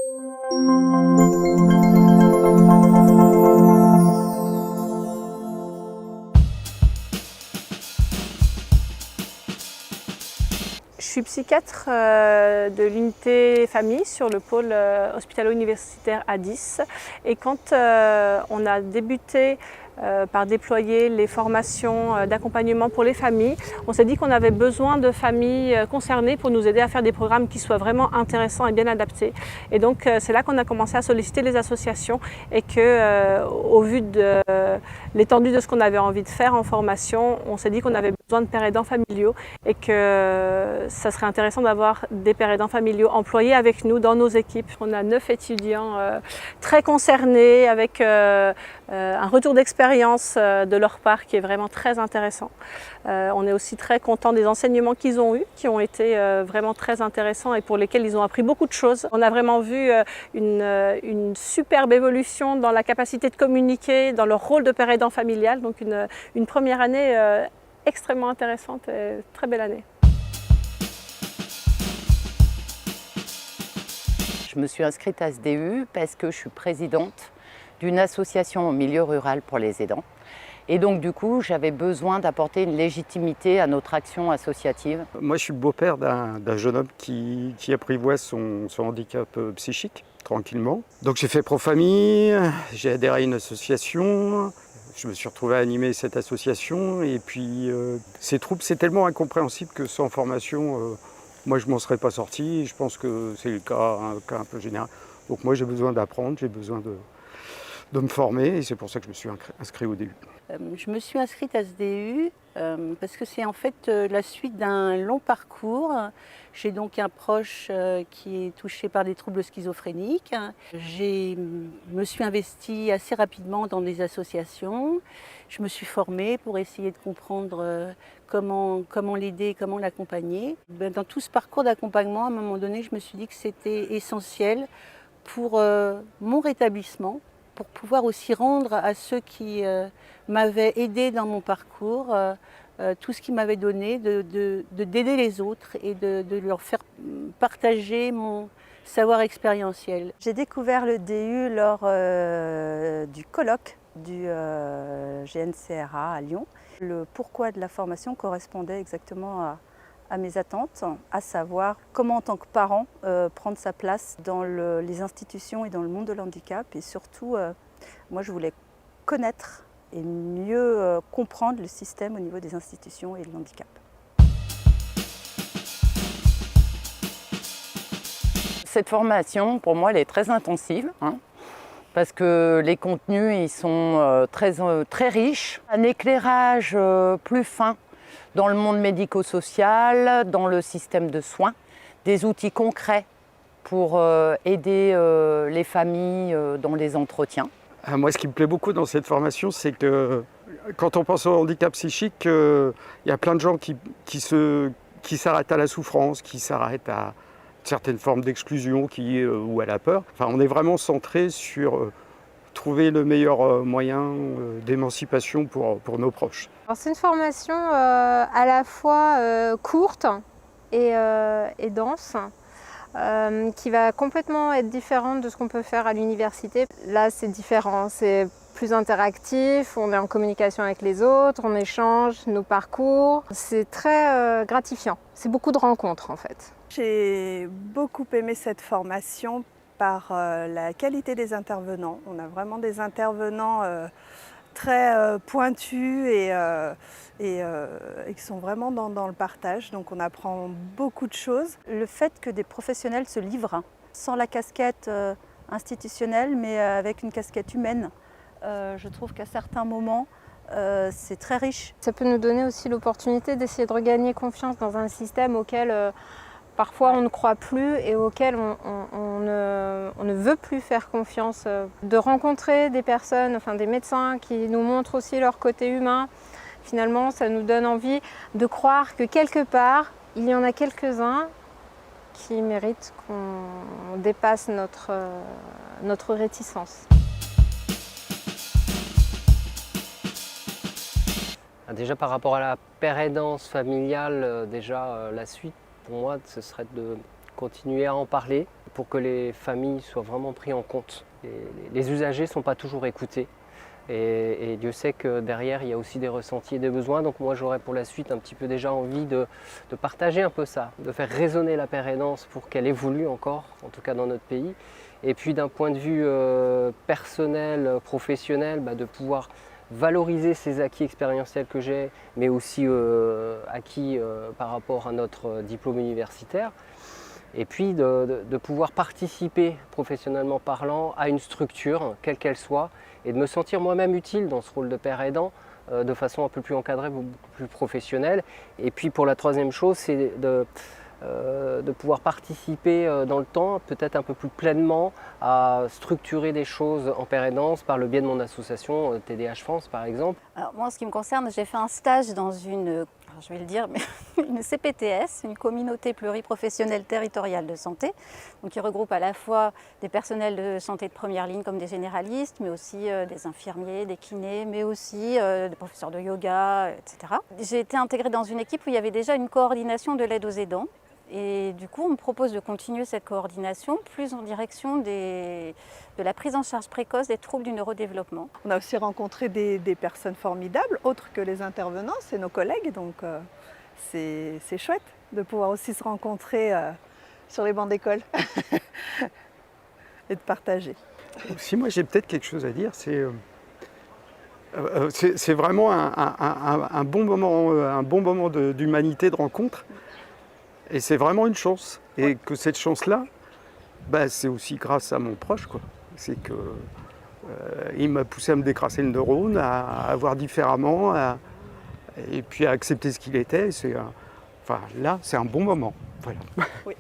Je suis psychiatre de l'unité famille sur le pôle hospitalo-universitaire à 10. Et quand on a débuté par déployer les formations d'accompagnement pour les familles, on s'est dit qu'on avait besoin de familles concernées pour nous aider à faire des programmes qui soient vraiment intéressants et bien adaptés. Et donc c'est là qu'on a commencé à solliciter les associations et que, au vu de l'étendue de ce qu'on avait envie de faire en formation, on s'est dit qu'on avait besoin de pères aidants familiaux et que ça serait intéressant d'avoir des pères aidants familiaux employés avec nous dans nos équipes. On a 9 étudiants très concernés avec un retour d'expérience de leur part qui est vraiment très intéressant. On est aussi très content des enseignements qu'ils ont eus, qui ont été vraiment très intéressants et pour lesquels ils ont appris beaucoup de choses. On a vraiment vu une superbe évolution dans la capacité de communiquer, dans leur rôle de père aidant familial, donc une première année extrêmement intéressante et très belle année. Je me suis inscrite à SDU parce que je suis présidente d'une association au milieu rural pour les aidants. Et donc du coup, j'avais besoin d'apporter une légitimité à notre action associative. Moi, je suis le beau-père d'un jeune homme qui apprivoise son handicap psychique tranquillement. Donc j'ai fait pro-famille, j'ai adhéré à une association. Je me suis retrouvé à animer cette association et puis ces troubles, c'est tellement incompréhensible que sans formation, moi je m'en serais pas sorti et je pense que c'est un cas un peu général. Donc moi j'ai besoin d'apprendre, j'ai besoin de me former et c'est pour ça que je me suis inscrit au DU. Je me suis inscrite à SDU parce que c'est en fait la suite d'un long parcours. J'ai donc un proche qui est touché par des troubles schizophréniques. Je me suis investie assez rapidement dans des associations. Je me suis formée pour essayer de comprendre comment l'aider, comment l'accompagner. Dans tout ce parcours d'accompagnement, à un moment donné, je me suis dit que c'était essentiel pour mon rétablissement, pour pouvoir aussi rendre à ceux qui m'avaient aidé dans mon parcours tout ce qu'ils m'avaient donné, d'aider les autres et de leur faire partager mon savoir expérientiel. J'ai découvert le DU lors du colloque du GNCRA à Lyon. Le pourquoi de la formation correspondait exactement à mes attentes, à savoir comment en tant que parent prendre sa place dans les institutions et dans le monde de l'handicap. Et surtout, moi je voulais connaître et mieux comprendre le système au niveau des institutions et de l'handicap. Cette formation, pour moi, elle est très intensive, parce que les contenus ils sont très riches. Un éclairage plus fin dans le monde médico-social, dans le système de soins, des outils concrets pour aider les familles dans les entretiens. Moi, ce qui me plaît beaucoup dans cette formation, c'est que quand on pense au handicap psychique, il y a plein de gens qui s'arrêtent à la souffrance, qui s'arrêtent à certaines formes d'exclusion ou à la peur. Enfin, on est vraiment centré sur trouver le meilleur moyen d'émancipation pour nos proches. C'est une formation à la fois courte et dense, qui va complètement être différente de ce qu'on peut faire à l'université. Là, c'est différent, c'est plus interactif, on est en communication avec les autres, on échange nos parcours. C'est très gratifiant, c'est beaucoup de rencontres en fait. J'ai beaucoup aimé cette formation par la qualité des intervenants. On a vraiment des intervenants très pointus et qui sont vraiment dans le partage, donc on apprend beaucoup de choses. Le fait que des professionnels se livrent sans la casquette institutionnelle mais avec une casquette humaine, je trouve qu'à certains moments c'est très riche. Ça peut nous donner aussi l'opportunité d'essayer de regagner confiance dans un système auquel parfois on ne croit plus et auquel on ne veut plus faire confiance. De rencontrer des personnes, enfin des médecins qui nous montrent aussi leur côté humain, finalement ça nous donne envie de croire que quelque part il y en a quelques-uns qui méritent qu'on dépasse notre réticence. Déjà par rapport à la pérédance familiale, la suite pour moi ce serait de continuer à en parler pour que les familles soient vraiment prises en compte. Et les usagers ne sont pas toujours écoutés. Et Dieu sait que derrière, il y a aussi des ressentis et des besoins. Donc moi, j'aurais pour la suite un petit peu déjà envie de partager un peu ça, de faire résonner la pérédance pour qu'elle évolue encore, en tout cas dans notre pays. Et puis d'un point de vue personnel, professionnel, de pouvoir valoriser ces acquis expérientiels que j'ai, mais aussi acquis par rapport à notre diplôme universitaire. Et puis de pouvoir participer professionnellement parlant à une structure, quelle qu'elle soit, et de me sentir moi-même utile dans ce rôle de père aidant de façon un peu plus encadrée, beaucoup plus professionnelle. Et puis pour la troisième chose, c'est de pouvoir participer dans le temps, peut-être un peu plus pleinement, à structurer des choses en père aidance par le biais de mon association TDH France par exemple. Alors moi, en ce qui me concerne, j'ai fait un stage dans une, je vais le dire, mais une CPTS, une communauté pluriprofessionnelle territoriale de santé, donc qui regroupe à la fois des personnels de santé de première ligne comme des généralistes, mais aussi des infirmiers, des kinés, mais aussi des professeurs de yoga, etc. J'ai été intégrée dans une équipe où il y avait déjà une coordination de l'aide aux aidants. Et du coup, on me propose de continuer cette coordination plus en direction de la prise en charge précoce des troubles du neurodéveloppement. On a aussi rencontré des personnes formidables, autres que les intervenants, c'est nos collègues, donc c'est chouette de pouvoir aussi se rencontrer sur les bancs d'école et de partager. Si moi j'ai peut-être quelque chose à dire, c'est vraiment un bon moment d'humanité, de rencontre. Et c'est vraiment une chance. Et que cette chance-là, c'est aussi grâce à mon proche, quoi. C'est que il m'a poussé à me décrasser le neurone, à voir différemment, et puis à accepter ce qu'il était. Là, c'est un bon moment. Voilà. Oui.